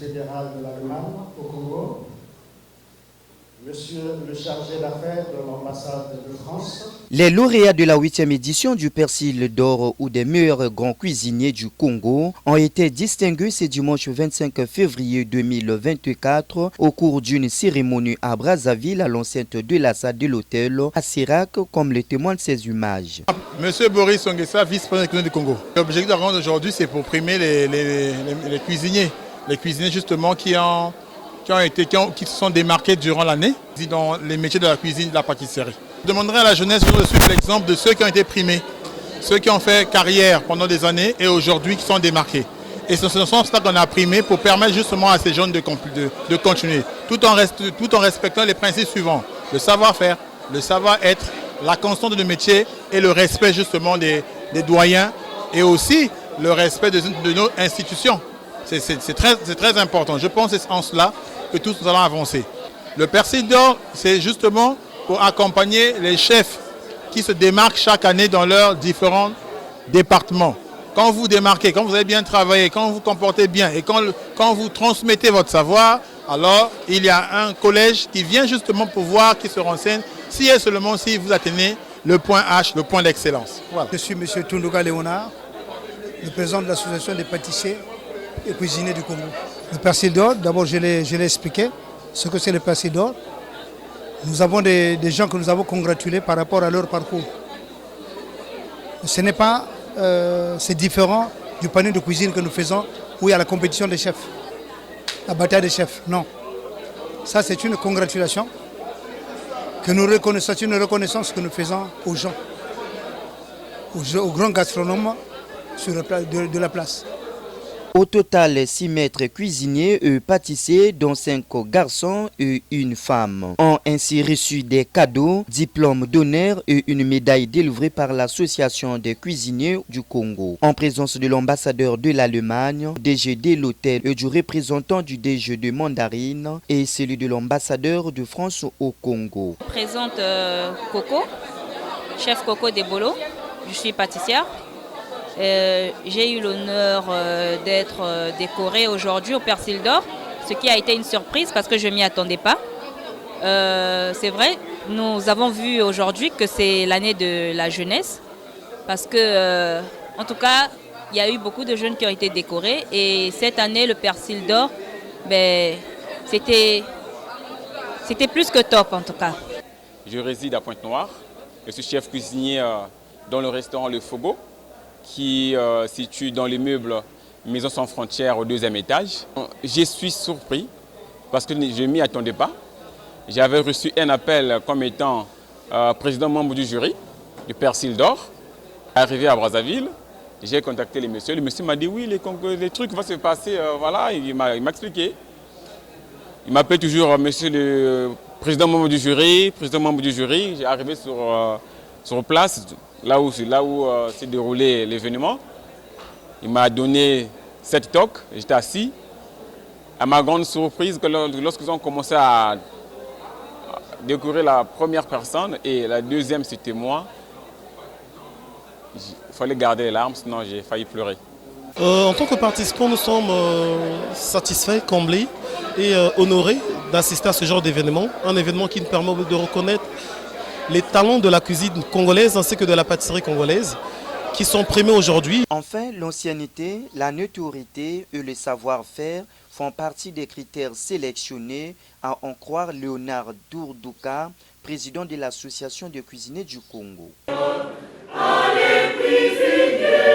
fédérale de l'Allemagne au Congo, Monsieur le chargé d'affaires de l'ambassade de France. Les lauréats de la 8e édition du Persil d'Or ou des meilleurs grands cuisiniers du Congo ont été distingués ce dimanche 25 février 2024 au cours d'une cérémonie à Brazzaville à l'enceinte de la salle de l'hôtel à Sirac, comme le témoignent ces images. Monsieur Boris Songuessa, vice-président du Congo. L'objectif de la rencontre d'aujourd'hui, c'est pour primer les cuisiniers justement qui se sont démarqués durant l'année dans les métiers de la cuisine et de la pâtisserie. Je demanderai à la jeunesse de suivre l'exemple de ceux qui ont été primés, ceux qui ont fait carrière pendant des années et aujourd'hui qui sont démarqués. Et c'est ce sens-là qu'on a primé pour permettre justement à ces jeunes de continuer, tout en respectant les principes suivants: le savoir-faire, le savoir-être, la constance de métier et le respect justement des doyens et aussi le respect de nos institutions. C'est très important. Je pense que c'est en cela que tous nous allons avancer. Le Persil d'Or, c'est justement pour accompagner les chefs qui se démarquent chaque année dans leurs différents départements. Quand vous démarquez, quand vous avez bien travaillé, quand vous vous comportez bien et quand vous transmettez votre savoir, alors il y a un collège qui vient justement pour voir, qui se renseigne, si et seulement si vous atteignez le point H, le point d'excellence. Voilà. Je suis M. Tunduga Léonard, le président de l'association des pâtissiers et cuisiniers du Congo. Le Persil d'Or, d'abord je l'ai expliqué, ce que c'est le Persil d'Or. Nous avons des gens que nous avons congratulés par rapport à leur parcours. Ce n'est pas, c'est différent du panier de cuisine que nous faisons où il y a la compétition des chefs, la bataille des chefs. Non, ça c'est une congratulation que nous reconnaissons, c'est une reconnaissance que nous faisons aux gens, aux grands gastronomes de la place. Au total, 6 maîtres cuisiniers et pâtissiers, dont 5 garçons et une femme, ont ainsi reçu des cadeaux, diplômes d'honneur et une médaille délivrée par l'Association des cuisiniers du Congo, en présence de l'ambassadeur de l'Allemagne, DG de l'hôtel et du représentant du DG de Mandarine et celui de l'ambassadeur de France au Congo. Je présente Coco, chef Coco des Bolos, je suis pâtissière. J'ai eu l'honneur d'être décorée aujourd'hui au Persil d'Or, ce qui a été une surprise parce que je ne m'y attendais pas. C'est vrai, nous avons vu aujourd'hui que c'est l'année de la jeunesse parce que, en tout cas, il y a eu beaucoup de jeunes qui ont été décorés et cette année, le Persil d'Or, c'était plus que top en tout cas. Je réside à Pointe-Noire, je suis chef cuisinier dans le restaurant Le Fogo, qui situe dans l'immeuble Maison sans frontières au 2e étage. Je suis surpris parce que je ne m'y attendais pas. J'avais reçu un appel comme étant président membre du jury du Persil d'Or. Arrivé à Brazzaville, j'ai contacté le monsieur. Le monsieur m'a dit oui, les trucs vont se passer. Voilà, il m'a expliqué. Il m'appelle toujours monsieur le président membre du jury. J'ai arrivé sur place. Là où s'est déroulé l'événement. Il m'a donné 7 toques, j'étais assis. À ma grande surprise, lorsqu'ils ont commencé à décorer la première personne et la deuxième c'était moi, il fallait garder les larmes, sinon j'ai failli pleurer. En tant que participants, nous sommes satisfaits, comblés et honorés d'assister à ce genre d'événement. Un événement qui nous permet de reconnaître les talents de la cuisine congolaise ainsi que de la pâtisserie congolaise qui sont primés aujourd'hui. Enfin, l'ancienneté, la notoriété et le savoir-faire font partie des critères sélectionnés, à en croire Léonard Dourdouka, président de l'Association des cuisiniers du Congo. Allez, cuisiniers!